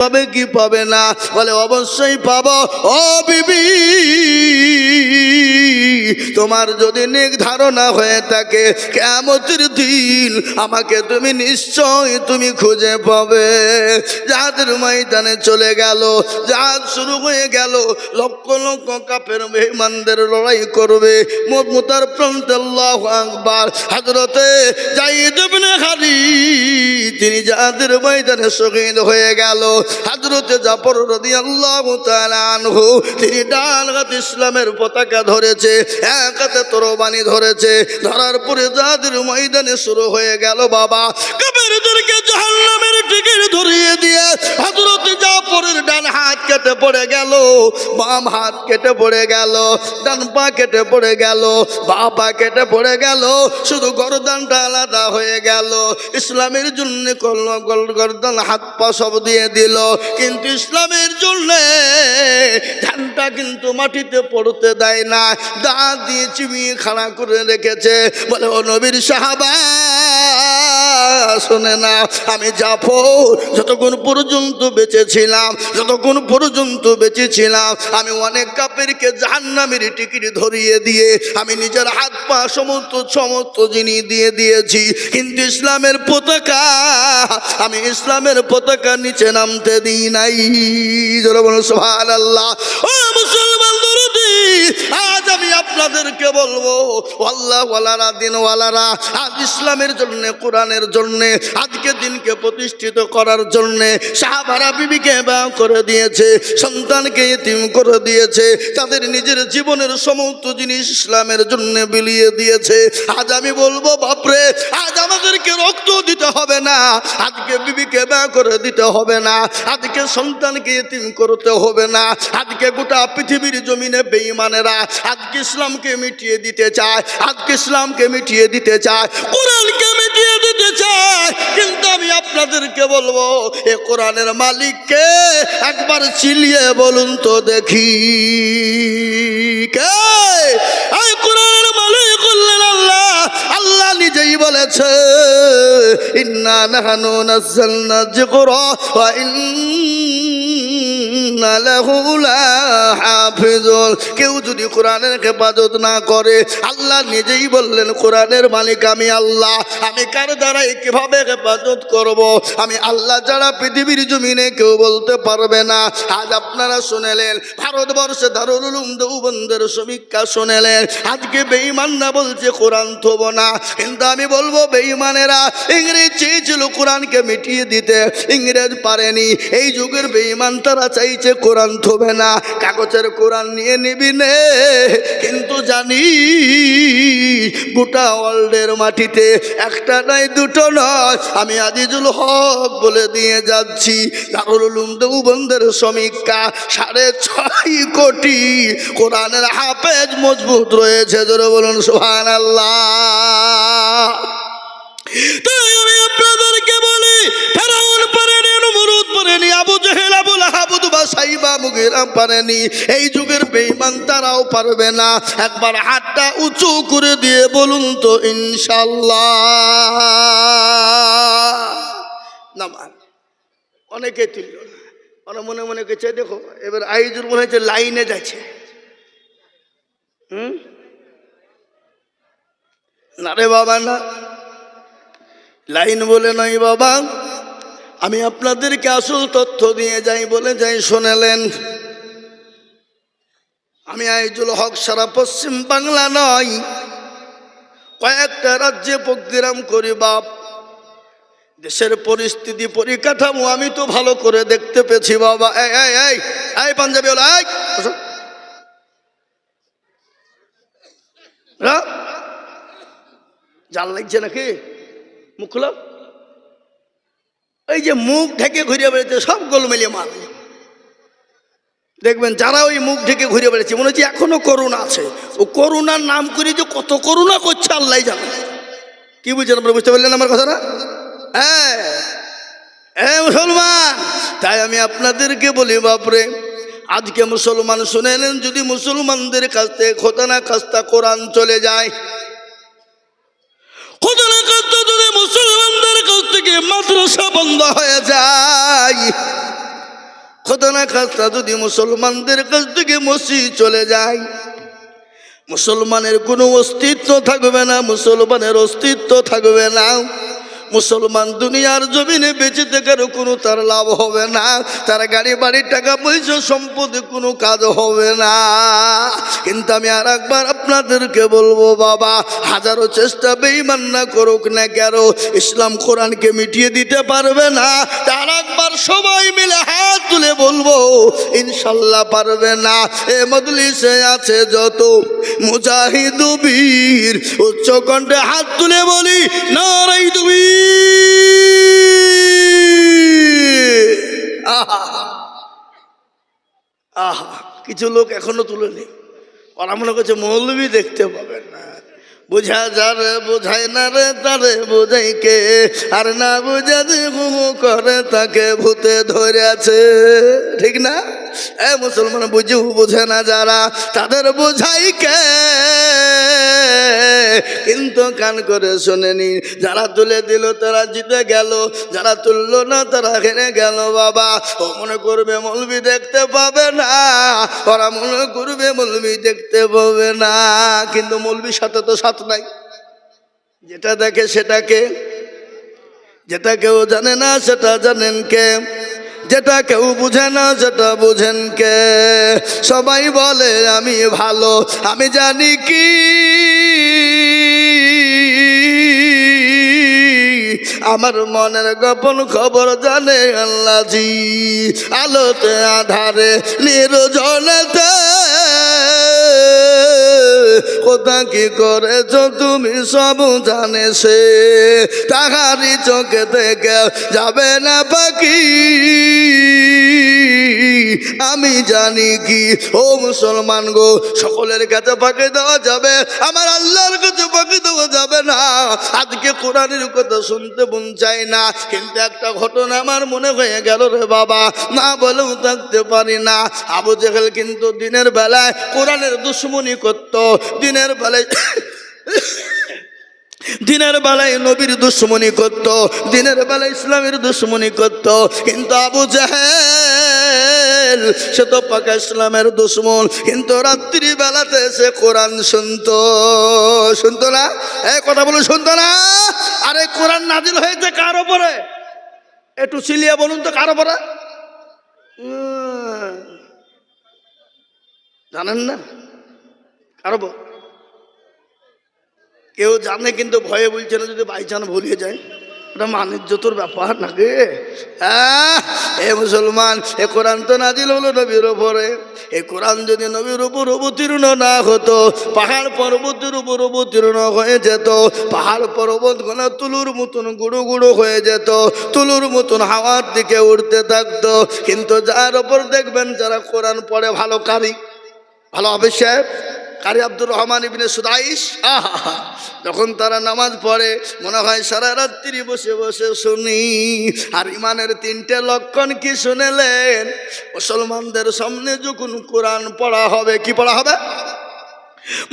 পাবে কি পাবে না? বলে অবশ্যই পাবো। ও বিবি, তোমার যদি নেক ধারণা হয়ে থাকে কিয়ামতের দিন আমাকে তুমি নিশ্চয় তুমি খুঁজে পাবে। জিহাদের ময়দানে চলে গেল, জিহাদ শুরু হয়ে গেল, লক্ষ লক্ষ কাফের বেঈমানদের লড়াই করবে। মুতার প্রান্তে আল্লাহু আকবার। হযরতে যায়েদ ইবনে খালিদ তিনি জিহাদের ময়দানে শহীদ হয়ে গেল। হযরতে জাফর রাদিয়াল্লাহু তাআলা আনহু তিনি ডান হাতে ইসলামের পতাকা ধরেছে, এক হাতে তরবারি ধরেছে। ধরার পরে জিহাদের ময়দানে শুরু হয়ে গেল বাবা কাফেরদেরকে জাহান্নামের টিকিট ধরিয়ে দিয়ে হযরতে জাফরের ডান হাত কেটে পড়ে গেল, বাম হাত কেটে পড়ে গেল, ডান পা কেটে পড়ে গেল, বাঁ পা কেটে পড়ে গেল, শুধু গর্দানটা আলাদা হয়ে গেল। ইসলামের জন্য গর্দান হাত পা সব দিয়ে দিল, কিন্তু ইসলামের জন্য ধানটা কিন্তু মাটিতে পড়তে দেয় না, দাঁত দিয়ে চিবিয়ে খাড়া করে রেখেছে। বলে ও নবীর সাহাবা শোনে না, আমি জাফর যতক্ষণ পর্যন্ত বেঁচেছিলাম, যতক্ষণ পর্যন্ত বেঁচেছিলাম আমি অনেক কাফেরকে জাহান্নামের টিকিট ধরিয়ে দিয়ে আমি নিজের হাত পা সমস্ত জিনিস দিয়ে দিয়েছি, কিন্তু ইসলামের পতাকা আমি ইসলামের পতাকা নিচে নামতে দিই নাই। যারা বলো সুবহানাল্লাহ। ও মুসলমান দরদি, আজ আমি আপনাদেরকে বলবো আল্লাহ ওয়ালারা দিন ওয়ালারা আজ ইসলামের জন্য, কোরআনের জন্য, আজকে দিনকে প্রতিষ্ঠিত করার জন্য সাহাবারা বিবিকে বিবাহ করে দিয়েছে, সন্তানকে ইতিম করে দিয়েছে, তাদের নিজের জীবনের সমস্ত জিনিস ইসলামের জন্য বিলিয়ে দিয়েছে। আজ আমি বলবো বাপরে, আজ আমাদেরকে রক্ত দিতে হবে না, আজকে বিবিকে বিবাহ করে দিতে হবে না, আজকে সন্তানকে ইতিম করতে হবে না। আজকে গোটা পৃথিবীর জমিনে বেঈমানেরা আজকে ইসলামকে মিটিয়ে দিতে চায়, আজকে ইসলামকে মিটিয়ে দিতে চায়, কোরআনকে মিটিয়ে দিতে চায়। কিন্তু আমি আপনাদেরকে বলবো এ কোরআনের মালিককে একবার চিলিয়ে বলুন তো দেখি কে? এই কোরআনের মালিক হলেন আল্লাহ। আল্লাহ নিজেই বলেছে ইন্না নাহনু নাযালনা যিকরা ওয়া ইন্না লাহু লাহাফিজুন। কেউ যদি কোরআনের হেফাজত না করে, আল্লাহ নিজেই বললেন কোরআনের মালিক আমি আল্লাহ, আমি কার দ্বারাই কিভাবে হেফাজত করব? আমি আল্লাহ যারা পৃথিবীর জমিনে কেউ বলতে পারবে না। আজ আপনারা শুনেলেন ভারতবর্ষে দারুল উলুম দেওবন্দের সমীক্ষা শুনেলেন, আজকে বেঈমানরা বলছে কোরআন থব না, কিন্তু আমি বলবো বেঈমানেরা ইংরেজ চেয়েছিল কোরআনকে মিটিয়ে দিতে, ইংরেজ পারেনি। এই যুগের বেঈমান তারা চাইছে কোরআন থবে না, কাগজের কোরআন নিয়ে নিবি নে। কিন্তু জানি গোটা ওয়ার্ল্ডের মাটিতে একটা নয় দুটো নয়, আমি আজিজুল হক বলে দিয়ে যাচ্ছি দারুল উলুম দেওবন্দের সমীক্ষা 6.5 কোটি কোরআনের হাফেজ মজবুত রয়েছে। জোরে বলুন সুবহানাল্লাহ। তাই আমি আপনাদেরকে বলি ফেরাউন পারেনি, নমরুদ পারেনি, আবু জেহেল, আবু লাহাব, উতবা, সাইবা, মুগীরা পারেনি। এই যুগের বেঈমান তারাও পারবে না। একবার হাতটা উঁচু করে দিয়ে বলুন তো ইনশাআল্লাহ। নামান অনেকে তুলল না, ওরা মনে মনে কেছে দেখো এবার আইজুর মনে হচ্ছে লাইনে যাচ্ছে। না রে বাবা না, লাইন বলে নয় বাবা, আমি আপনাদেরকে আসল তথ্য দিয়ে যাই বলে যাই শোনালেন। আমি আইজুল হক সারা পশ্চিম বাংলা নয় কয়েকটা রাজ্যে প্রোগ্রাম করি বাপ। দেশের পরিস্থিতি পরিকাঠামো আমি তো ভালো করে দেখতে পেয়েছি বাবা। এই এই এই এই পাঞ্জাবি ওলা জাল লাগছে নাকি? মুখ খুলো। এই যে মুখ ঢেকে ঘুরিয়ে বেড়েছে সব গোলমেলিয়ে মাল। দেখবেন যারা ওই মুখ ঢেকে ঘুরিয়ে বেড়েছে মনে হচ্ছে এখনো করোনা আছে। ও করোনার নাম করে যে কত করোনা করছে আল্লাহ জানে। কি বুঝছেন আপনারা? বুঝতে পারলেন আমার কথাটা? হ্যাঁ মুসলমান, তাই আমি আপনাদেরকে বলি বাপরে, আজকে মুসলমান শুনে নেন, যদি মুসলমানদের কাছ থেকে খোদা না খাস্তা কোরআন চলে যায়, খোদা না খাস্তা যদি মুসলমানদের কাছ থেকে মাদ্রাসা বন্ধ হয়ে যায়, খোদা না খাস্তা যদি মুসলমানদের কাছ থেকে মসজিদ চলে যায়, মুসলমানের কোনো অস্তিত্ব থাকবে না, মুসলমানের অস্তিত্ব থাকবে না। মুসলমান দুনিয়ার জমিনে বেঁচে থাকার কোনো তার লাভ হবে না, তার গাড়ি বাড়ি টাকা পয়সা সম্পদে কোনো কাজ হবে না। কিন্তু আমি আর একবার আপনাদেরকে বলবো বাবা, হাজারো চেষ্টা বেঈমান না করুক না কেন, ইসলাম কোরআনকে মিটিয়ে দিতে পারবে না। তার একবার সবাই মিলে হাত তুলে বলবো ইনশাল্লাহ পারবে না। এ মজলিসে আছে যত মুজাহিদ বীর, উচ্চ কণ্ঠে হাত তুলে বলি নারাই তুবীর। আহা, কিছু লোক এখনো তুলেনি, ওরা মনে করছে মৌলবি দেখতে পাবেন না। বুঝা যারে বোঝায় না রে তারে বোঝাই কে, আর না বুঝা যে করে তাকে ভূতে ধরে আছে, ঠিক না? এ মুসলমান বুঝেও বোঝে না যারা, তাদের বোঝাই কে? কিন্তু কান করে শোনেনি, যারা তুলে দিল তারা জিতে গেল, যারা তুললো না তারা হেরে গেল। বাবা, ও মনে করবে মৌলবি দেখতে পাবে না, ওরা মনে করবে মৌলবি দেখতে পাবে না, কিন্তু মৌলবির সাথে তো সাথ নাই। যেটা দেখে সেটাকে, যেটা কেউ জানে না সেটা জানেন কে, যেটা কেউ বুঝে না সেটা বুঝেন কে? সবাই বলে আমি ভালো, আমি জানি কি আমার মনের গোপন খবর জানে আল্লাহ জি। আলোতে আধারে নির্জনেতে কোথা কি করেছ তুমি সব জানে সে, তাহারি চোখে থেকে যাবে না পাখি, আমি জানি কি। ও মুসলমান গো, সকলের কাছে ফাঁকি দেওয়া যাবে, আমার আল্লাহর কাছে ফাঁকি দেওয়া যাবে না। আজকে কোরআনের কথা শুনতে মন চাই না, কিন্তু একটা ঘটনা আমার মনে হয়ে গেল রে বাবা, না বলেও থাকতে পারি না। আবু জেহেল কিন্তু দিনের বেলায় কোরআনের দুশমনি করত, দিনের বেলায় দিনের বেলায় নবীর দুশমনি করত, দিনের বেলায় ইসলামের দুশমনি করত। কিন্তু আবু জাহেল সে তো পাকা ইসলামের দুশমন, কিন্তু রাত্রি বেলাতে সে কোরআন শুনতো, শুনতো না? এই কথা বলে শুনতো না? আরে কোরআন নাজিল হয়েছে কার উপরে? একটু চিলিয়ে বলুন তো, কার উপরে? জানেন না কার উপর? কেউ জানে কিন্তু ভয়ে বলছে না, যদি বাইচান ভুলিয়ে যায় ওটা মানিজ্যতর ব্যাপার নাকি? এ মুসলমান, এ কোরআন তো নাজিল হলো নবীর উপরে। এ কোরআন যদি নবীর উপর অবতীর্ণ না হতো, পাহাড় পর্বতের উপর অবতীর্ণ হয়ে যেত, পাহাড় পর্বত গুলো তুলুর মতন গুঁড়ো গুঁড়ো হয়ে যেত, তুলুর মতন হাওয়ার দিকে উঠতে থাকতো। কিন্তু যার ওপর দেখবেন যারা কোরআন পড়ে ভালো কারি, ভালো হাফেজ সাহেব, কারি আব্দুর রহমান ইবনে সুদাইস, যখন তারা নামাজ পড়ে মনে হয় সারা রাত্রি বসে বসে শুনি। আর ইমানের তিনটে লক্ষণ কি শুনেলেন? মুসলমানদের সামনে যখন কোরআন পড়া হবে, কি পড়া হবে?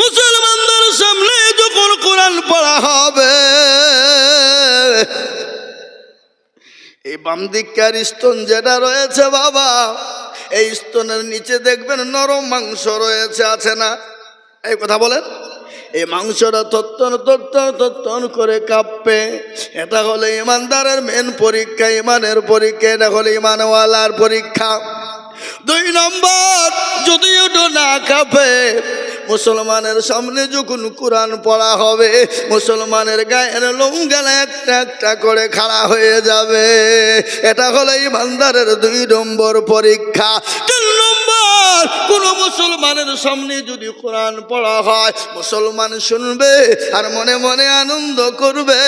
মুসলমানদের সামনে যখন কোরআন পড়া হবে, এই বাম দিককার স্তন যেটা রয়েছে বাবা, এই স্তনের নিচে দেখবেন নরম মাংস রয়েছে, আছে না? এই কথা বলেন। এই মাংসটা তত্তন তত্তন তত্তন করে কাঁপবে। এটা হলো ইমানদারের মেন পরীক্ষা, ইমানের পরীক্ষা, এটা হলো ইমানওয়ালার পরীক্ষা। 2 নম্বর, যদি ওটা না কাঁপে, মুসলমানের সামনে যখন কোরআন পড়া হবে, মুসলমানের গায়ের লোমগুলো একটা একটা করে খাড়া হয়ে যাবে। এটা হলো ইমানদারের 2 নম্বর পরীক্ষা। 3 নম্বর, কোন মুসলমানের সামনে যদি কোরআন পড়া হয়, মুসলমান শুনবে আর মনে মনে আনন্দ করবে।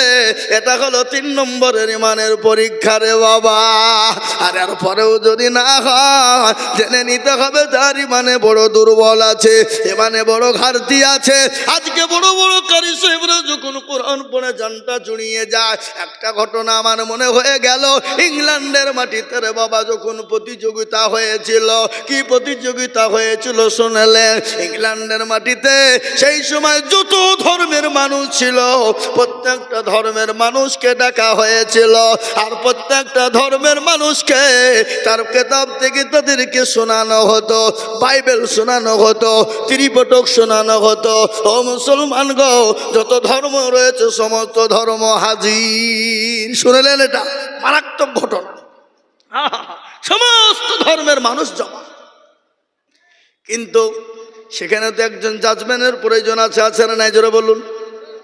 এটা হলো 3 নম্বরের ইমানের পরীক্ষা রে বাবা। আর এর পরেও যদি না হয়, জেনে নিতে হবে তার ইমানে বড় দুর্বল আছে, ইমানে বড় ঘাটতি আছে। আজকে বড় বড় কারি সাহেবরা যখন কোরআন পড়ে জানটা জুড়িয়ে যায়। একটা ঘটনা আমার মনে হয়ে গেল, ইংল্যান্ডের মাটিতে রে বাবা যখন প্রতিযোগিতা হয়েছিল। কি প্রতিযোগিতা প্রতিযোগিতা হয়েছিল শুনলেন? ইংল্যান্ডের মাটিতে সেই সময় যত ধর্মের মানুষ ছিল প্রত্যেকটা ধর্মের মানুষকে ডাকা হয়েছিল, আর প্রত্যেকটা ধর্মের মানুষকে তার কিতাব থেকে তাদেরকে শোনানো হতো, বাইবেল শোনানো হতো, ত্রিপিটক শোনানো হতো। ও মুসলমান গো, যত ধর্ম রয়েছে সমস্ত ধর্ম হাজির। শুনলেন? এটা মারাত্মক ঘটনা। সমস্ত ধর্মের মানুষ জমা, কিন্তু সেখানে তো একজন জাজমেন্টের প্রয়োজন আছে, আছে না নাই? জোরে বলুন।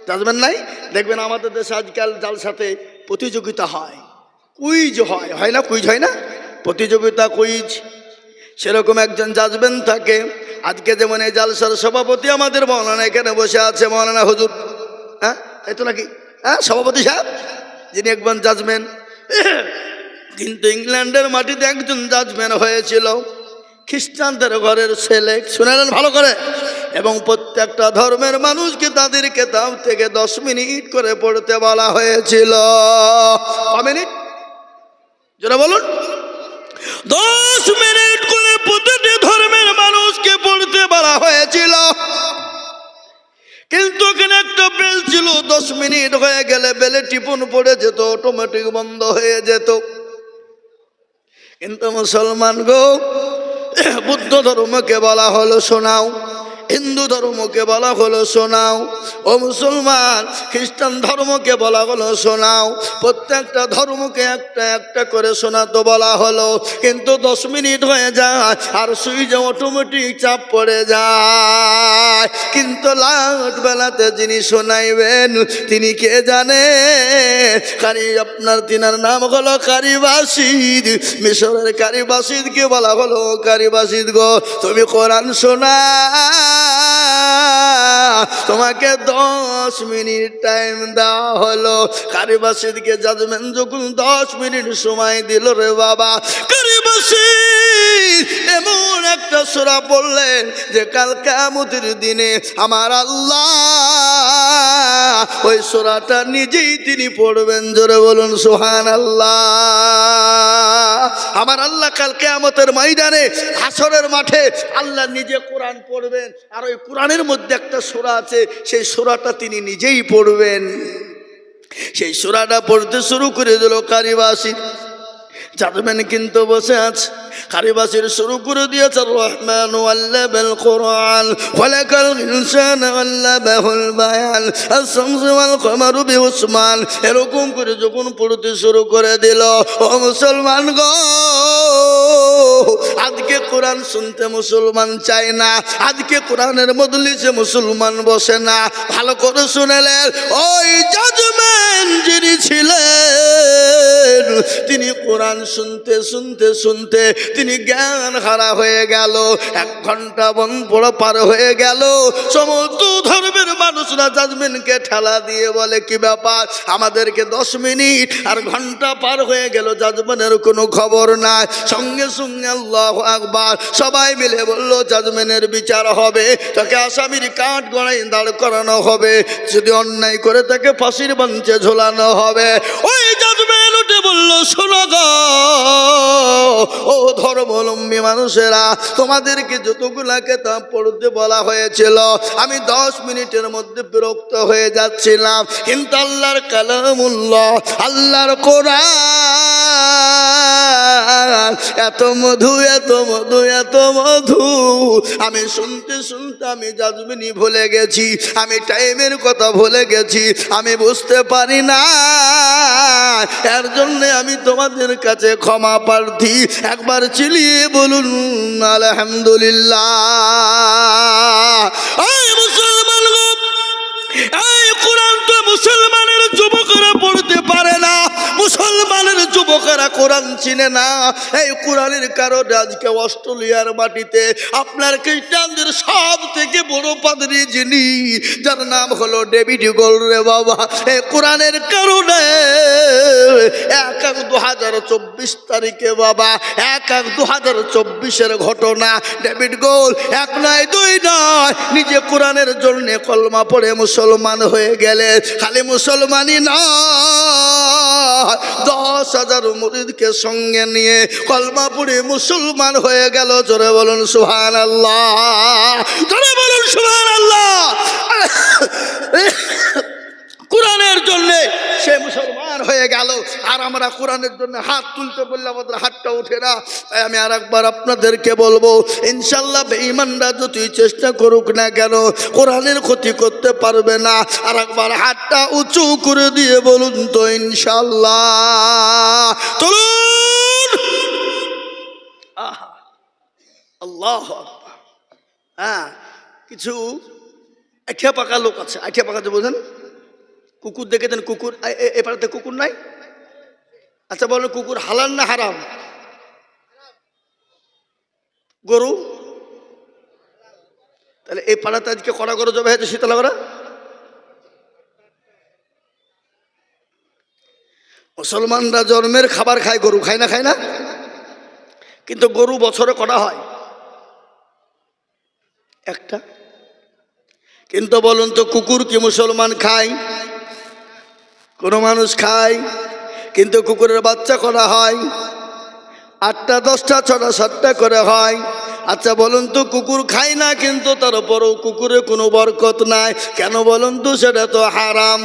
জাজমেন্ট নাই? দেখবেন আমাদের দেশে আজকাল জালসাতে প্রতিযোগিতা হয়, কুইজ হয়, হয় না? কুইজ হয় না? প্রতিযোগিতা, কুইজ। সেরকম একজন জাজমেন্ট থাকে। আজকে যেমন এই জালসার সভাপতি আমাদের মৌলানা এখানে বসে আছে, মৌলানা হুজুর, হ্যাঁ তাই তো নাকি? হ্যাঁ, সভাপতি সাহেব যিনি একজন জাজমেন্ট। কিন্তু ইংল্যান্ডের মাটিতে একজন জাজমেন্ট হয়েছিল, খ্রিস্টানদের ঘরের ছেলে। শুনেলেন ভালো করে? এবং প্রত্যেকটা ধর্মের মানুষকে তাদের কিতাব থেকে 10 মিনিট করে পড়তে বলা হয়েছিল। ক মিনিট? যেটা বলুন। 10 মিনিট করে প্রতিটি ধর্মের মানুষকে পড়তে বলা হয়েছিল। কিন্তু এখানে একটা বেল ছিল, 10 মিনিট হয়ে গেলে বেলে টিপুন পড়ে যেত, অটোমেটিক বন্ধ হয়ে যেত। কিন্তু মুসলমান গো, বুদ্ধ ধর্মকে বলা হলো শোনাও, হিন্দু ধর্মকে বলা হলো শোনাও। ও মুসলমান, খ্রিস্টান ধর্মকে বলা হলো শোনাও। প্রত্যেকটা ধর্মকে একটা একটা করে শোনাতে বলা হলো। কিন্তু 10 মিনিট হয়ে যায় আর সুইচে অটোমেটিক চাপ পড়ে যায়। কিন্তু লাস্ট বেলাতে যিনি শোনাইবেন তিনি কে জানে? তিনার নাম হলো কারি বাসিদ। মিশরের কারি বাসিদকে বলা হলো, কারি বাসিদ গো, তুমি কোরআন শোনা, তোমাকে 10 মিনিট টাইম দেওয়া হলো। কারি বাসিদকে জাজমেন্ট যখন 10 মিনিট সময় দিল রে বাবা, কারি বাসিদ এমন একটা সূরা পড়লেন যে কাল কিয়ামতের দিনে আমার আল্লাহ ওই সূরাটা নিজেই তিনি পড়বেন। জোরে বলুন সুবহানাল্লাহ। আমার আল্লাহ কাল কিয়ামতের ময়দানে, হাসরের মাঠে আল্লাহ নিজে কোরআন পড়বেন, আর ওই কোরআনের মধ্যে একটা সূরা আছে, সেই সূরাটা তিনি নিজেই পড়বেন। সেই সূরাটা পড়তে শুরু করে দিল কারি বাসিদ। জাজমেন্ট কিন্তু বসে আছে, কারি বাসিদ শুরু করে দিয়েছে, রহমান আল্লামাল কোরআন খলাকাল ইনসান আল্লামাহুল বায়ান আশ-শামসু ওয়াল কমারু বিউসমান। এরকম করে যখন পড়তে শুরু করে দিল, ও মুসলমান গো, আজকে কোরআন শুনতে মুসলমান চায় না, আজকে কোরআনের মজলিসে মুসলমান বসে না। ভালো করে শুনেলেন, ওই জাজমেন্ট যিনি ছিলেন তিনি কোরআন শুনতে শুনতে শুনতে তিনি জ্ঞান হারা হয়ে গেল। 1 ঘন্টা পড়া পার হয়ে গেল। সমস্ত ধর্মের মানুষরা জাজমেন্টকে ঠেলা দিয়ে বলে, কি ব্যাপার, আমাদেরকে 10 মিনিট আর ঘন্টা পার হয়ে গেল, জাজমেন্টের কোনো খবর নাই। সঙ্গে সঙ্গে আল্লাহু আকবার সবাই মিলে বলল, জাজমেন্টের বিচার হবে, তাকে আসামির কাঠ গড়াই দাঁড় করানো হবে, যদি অন্যায় করে তাকে ফাঁসির মঞ্চে ঝোলানো হবে। ওই জাজমেন্ট উঠে বলল, শোনো গো, ও ধর্মাবলম্বী মানুষেরা, তোমাদেরকে যতগুলা কিতাব পড়তে বলা হয়েছিল আমি 10 মিনিটের মধ্যে বিরক্ত হয়ে যাচ্ছিলাম, কিন্তু আল্লাহর কালামুল্লাহ, আল্লাহর কোরআন এত মধু, এত মধু, এত মধু, আমি শুনতে শুনতে আমি জাজমেন্টই ভুলে গেছি, আমি টাইমের কথা ভুলে গেছি, আমি বুঝতে পারি না। এর জন্য আমি তোমাদের কাছে ক্ষমা প্রার্থী। একবার চিলিয়ে বলুন আলহামদুলিল্লাহ। এই মুসলমান, এই কোরআন তো মুসলমানের যুবকরা পড়তে পারে না, মুসলমানের যুবকেরা কোরআন চিনে না। এই কোরআনের কারণে আজকে অস্ট্রেলিয়ার মাটিতে আপনার খ্রিস্টানদের সব থেকে বড় পাদ্রী যিনি, যার নাম হলো ডেভিড গোল রে বাবা, এই কোরআনের কারণে 1/1/2024 তারিখে বাবা, 1/1/2024 ঘটনা, ডেভিড গোল 1 নয় 2 নয়, নিজে কোরআনের জন্য কলমা পড়ে মুসলমান হয়ে গেলে। খালি মুসলমানই নয়, 10,000 মুরিদকে সঙ্গে নিয়ে কলমা পড়ে মুসলমান হয়ে গেল। জোরে বলুন সুবহানাল্লাহ, জোরে বলুন সুবহানাল্লাহ। কোরআনের জন্য সে মুসলমান হয়ে গেল, আর আমরা কোরআনের জন্য হাত তুলতে বললে আমাদের হাতটা ওঠে না। তাই আমি আর একবার আপনাদেরকে বলবো, ইনশাল্লাহ বেঈমানরা যতই চেষ্টা করুক না কেন কোরআনের ক্ষতি করতে পারবে না। আর একবার হাতটা উঁচু করে দিয়ে বলুন তো ইনশাল্লাহ, তুলুন। আল্লাহ, হ্যাঁ, কিছু আঠিয়া পাকা লোক আছে। আঠিয়া পাকা যে বোঝেন, কুকুর দেখেছেন? কুকুর এ পাড়াতে কুকুর নাই? আচ্ছা বলেন, কুকুর হালাল না হারাম? গরু? তাহলে এই পাড়াতে আজকে কড়া গরু জবে হয়েছে শীতলা করা। মুসলমানরা জন্মের খাবার খায়, গরু খায় না? খায় না? কিন্তু গরু বছরে কটা হয়? একটা। কিন্তু বলুন তো, কুকুর কি মুসলমান খায়? কোনো মানুষ খায়? কিন্তু কুকুরের বাচ্চা করা হয় 8টা 10টা 6টা 7টা করে হয়। আচ্ছা বলুন তো, কুকুর খায় না কিন্তু তারপরেও কুকুরে কোনো বরকত নাই কেন বলুন তো? সেটা তো হারাম।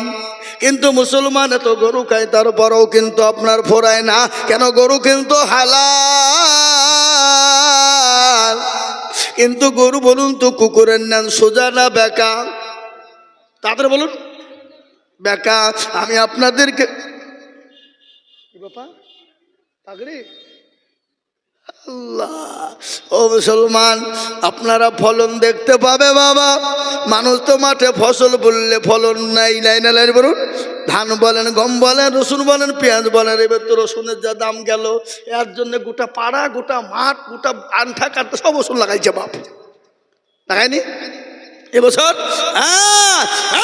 কিন্তু মুসলমান এত গরু খায় তারপরেও কিন্তু আপনার ফোরায় না কেন? গরু কিন্তু হালাল। কিন্তু গরু বলুন তো, কুকুরের নাম সোজা না বেঁকা? তাদের বলুন বেঁকা। আমি আপনাদেরকে আল্লাহ, ও মুসলমান, আপনারা ফলন দেখতে পাবে বাবা। মানুষ তো মাঠে ফসল বললে ফলন নাই, নাই না নাই বলুন। ধান বলেন, গম বলেন, রসুন বলেন, পেঁয়াজ বলেন। এবার তো রসুনের যা দাম গেল, এর জন্য গোটা পাড়া, গোটা মাঠ, গোটা আন্ঠা কাটতে সব রসুন লাগাইছে বাপ। লাগায়নি এবছর?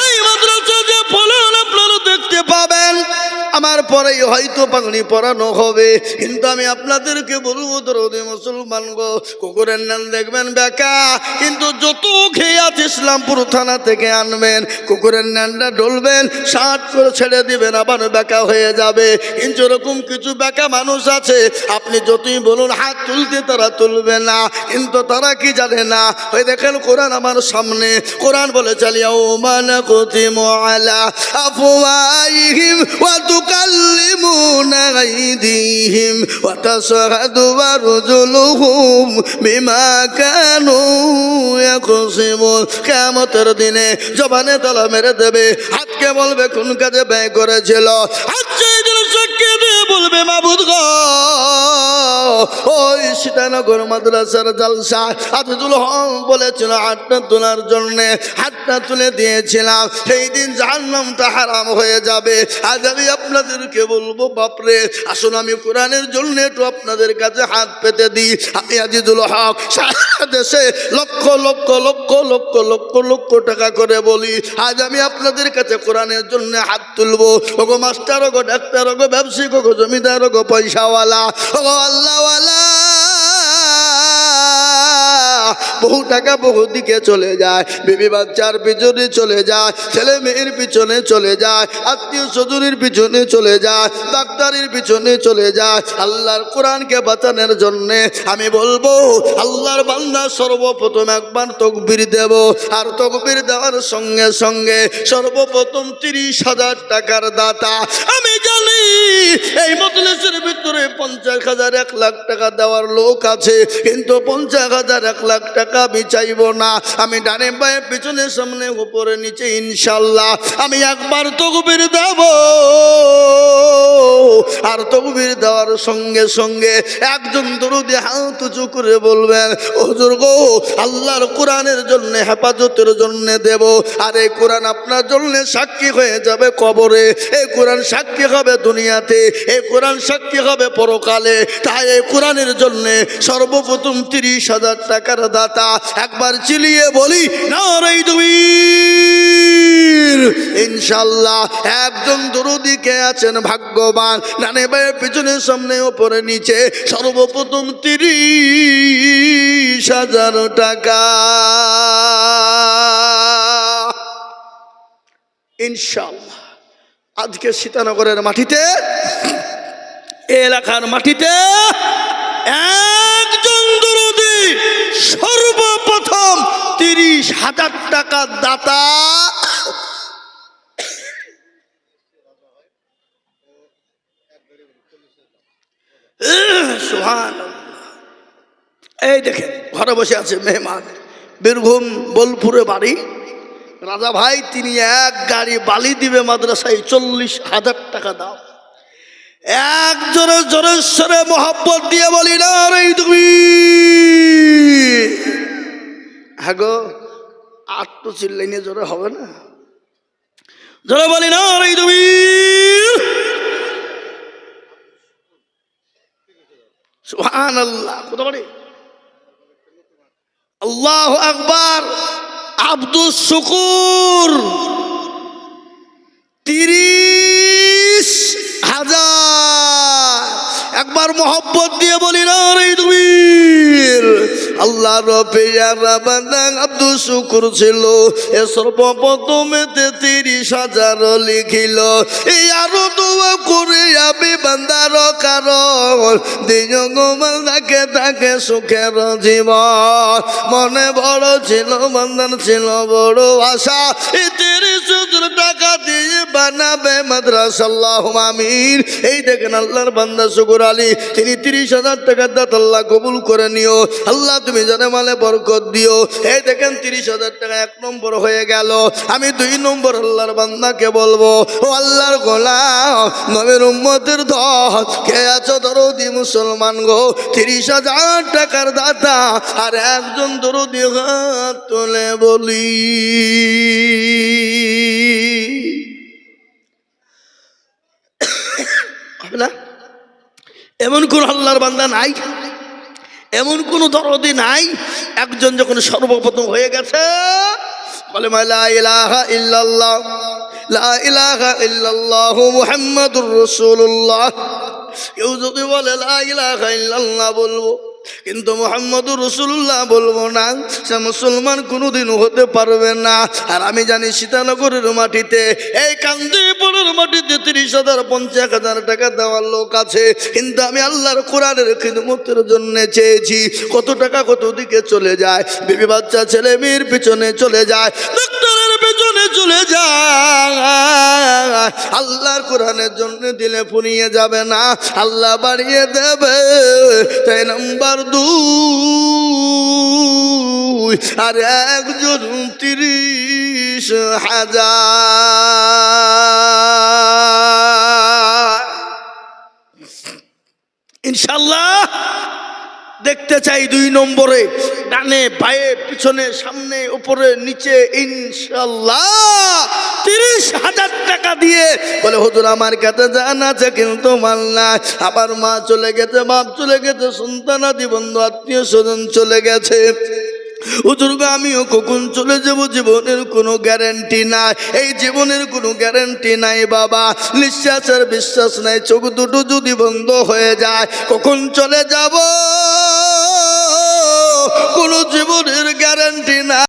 এই মাদ্রাসা যে ফলন আপনারা দেখতে পাবেন, আমার পরেই হয়তো পাগড়ি পরানো হবে। কিন্তু আমি আপনাদেরকে বলবো, দরদে মুসলমান গো, কুকুরের নাম দেখবেন বেঁকা, কিন্তু যত খেয়াত ইসলামপুর থানা থেকে আনবেন, কুকুরের নামটা ডলবেন, 60 করে ছেড়ে দিবেন, আবার বেঁকা হয়ে যাবে। কিন্তু এরকম কিছু বেঁকা মানুষ আছে, আপনি যতই বলুন হাত তুলতে তারা তুলবে না। কিন্তু তারা কি জানে না? ওই দেখেন কোরআন আমার সামনে, কোরআন বলে চালিয়াও মানা কুতিমু আলা আফওয়াহিহিম ওয়া তুকাল্লিমুনা আইদিহিম ওয়া তাশহাদু আরজুলুহুম বিমা কানু ইয়াকসিবুন। কিয়ামতের দিনে জবানে তালা মেরে দেবে, হাতকে বলবে কোন কাজে ব্যয় করেছিল। আচ্ছা, এই জন্য সাক্ষী দিয়ে বলবে, মাবুদ গো, ওই সীতানগর মাদ্রাসার জালসা আজিজুল হক বলেছিল হাতটা তোলার জন্য, হাতটা তুলে দিয়েছিলাম, সেই দিন জাহান্নামটা হারাম হয়ে যাবে। আজ আমি আপনাদেরকে বলবো, বাপরে, আসুন আমি কোরআনের জন্য একটু আপনাদের কাছে হাত পেতে দিই। আমি আজিজুল হক সারা দেশে লক্ষ লক্ষ লক্ষ লক্ষ লক্ষ লক্ষ টাকা করে বলি, আজ আমি আপনাদের কাছে কোরআনের জন্য হাত তুলবো। ওগো মাস্টার, ওগো ডাক্তার, ওগো ব্যবসায়িক, ওগো জমিদার, ওগো পয়সাওয়ালা, ওগো আল্লাহওয়ালা, বহু টাকা বহু দিকে চলে যায়, বিবি বাচ্চার পিছনে চলে যায়, ছেলে মেয়ের পিছনে চলে যায়, আত্মীয় স্বজনের পিছনে চলে যায়, ডাক্তারের পিছনে চলে যায়। আল্লাহর কোরআনকে বাঁচানোর জন্য আমি বলবো, আল্লাহর বান্দা সর্বপ্রথম একবার তকবীর দেব, আর তকবীর দেওয়ার সঙ্গে সঙ্গে সর্বপ্রথম 30,000 টাকার দাতা। আমি জানি এই মজলিসের ভিতরে 50,000 1 লাখ টাকা দেওয়ার লোক আছে, কিন্তু 50,000 1 লাখ টাকা আমি চাইব না। আমি ডানে বায়ে পিছনে সামনে উপরে নিচে ইনশাল্লাহ আমি একবার তকবীর দেব, আর তকবীর দেওয়ার সঙ্গে সঙ্গে একজন দরুদি হাত উঁচু করে বলবেন, হুজুর গো, আল্লাহর কোরআনের জন্য হেফাজতের জন্য দেব। আর এই কোরআন আপনার জন্য সাক্ষী হয়ে যাবে কবরে, এই কোরআন সাক্ষী হবে দুনিয়াতে, এই কোরআন সাক্ষী হবে পরকালে। তাই এই কোরআনের জন্য সর্বপ্রথম 30,000 টাকার দাতা একবার চিলিয়ে বলি নারে তাকবীর। ইনশাআল্লাহ একজন দরুদি কে আছেন ভাগ্যবান, ডানে বায়ে পিছনে সামনে উপরে নিচে সর্বপ্রথম 30,000 টাকা ইনশাআল্লাহ আজকে সীতানগরের মাটিতে এই এলাকার মাটিতে একজন দরদি সর্বপ্রথম 30,000 টাকা দাতা সুবহানাল্লাহ। এই দেখেন ঘরে বসে আছে মেহমান, বীরভূম বোলপুরে বাড়ি, রাজা ভাই তিনি এক গাড়ি বালি দিবে মাদ্রাসায়, 40,000 টাকা দাও। এক জোরে জোরে সরে মোহাব্বত দিয়ে বলি না রে তুমি, হ্যাঁ গো আর তো চিল্লাইনে জোরে হবে না, জোরে বলি না রে তুমি। সুবহানাল্লাহ। কত বড় আল্লাহু আকবার। আব্দুস শুকুর 30,000। একবার মোহব্বত দিয়ে বলি না রে তুমি। আল্লাহ রবের বান্দা আব্দুস শুকুর ছিল, এ সর্বপ্রথমেতে 30,000 লিখিল। এই আরো দোয়া করে আমি বান্দার কারণ দিও গো বান্দাকে তাকে সুখের জীবন। মনে বড় ছিল বান্দার ছিল বড় আশা, এই 30,000 টাকা দিয়ে বানাবে মাদ্রাসা, আল্লাহুম্মা আমিন। এই দেখেন আল্লাহর বান্দা শুকুর আলী, তিনি 30,000 টাকা দাতা আল্লাহ কবুল করে নিও। আল্লাহ তুমি জানে মালে বরকত দিও। এই দেখেন 30,000 টাকা 1 নম্বর হয়ে গেল। আমি 2 নম্বর আল্লাহর বান্দাকে বলবো, ও আল্লাহর গোলাম নবীর উম্মতের দল কে আছো দরদি মুসলমান গো, 30,000 টাকার দাতা আর একজন দরদি হাত তুলে বলি। হবে না? এমন কোন আল্লাহর বান্দা নাই, এমন কোন দরদি নাই, একজন যখন সর্বপ্রথম হয়ে গেছে বলে লা ইলাহা ইল্লাল্লাহ, লা ইলাহা ইল্লাল্লাহ মুহাম্মাদুর রাসূলুল্লাহ। কেউ যদি বলে লা ইলাহা ইল্লাল্লাহ বলবো কিন্তু মুহাম্মাদুর রাসূলুল্লাহ বলবো না, সে মুসলমান কোনোদিন হতে পারবে না। আর আমি জানি সীতানগরের মাটিতে, এই কান্দিপুরের মাটিতে 30,000 50,000 টাকা দেওয়ার লোক আছে, কিন্তু আমি আল্লাহর কোরআনের খিদমতের জন্য চেয়েছি। কত টাকা কত দিকে চলে যায়, বিবি বাচ্চা ছেলে মেয়ের পিছনে চলে যায়, ডাক্তারের পেছনে চলে যায়, আল্লাহর কোরআনের জন্য দিলে ফুরিয়ে যাবে না, আল্লাহ বাড়িয়ে দেবে। তাই নাম্বার 2 আর একজন 30,000 ইনশাল্লাহ দেখতে চাই। 2 নম্বরে ডানে বায়ে পিছনে সামনে উপরে নিচে ইনশাল্লাহ 30,000 টাকা দিয়ে বলে হুজুর আমার কাছে জান আছে কিন্তু মাল না, আবার মা চলে গেছে, বাপ চলে গেছে, সন্তানাদি বন্ধু আত্মীয় স্বজন চলে গেছে, হুজুর আমিও কখন চলে যাব, জীবনের কোনো গ্যারান্টি নাই, এই জীবনের কোনো গ্যারান্টি নাই বাবা, নিঃশ্বাসের বিশ্বাস নাই, চোখ দুটো যদি বন্ধ হয়ে যায় কখন চলে যাব, কোনো জীবনের গ্যারান্টি নাই।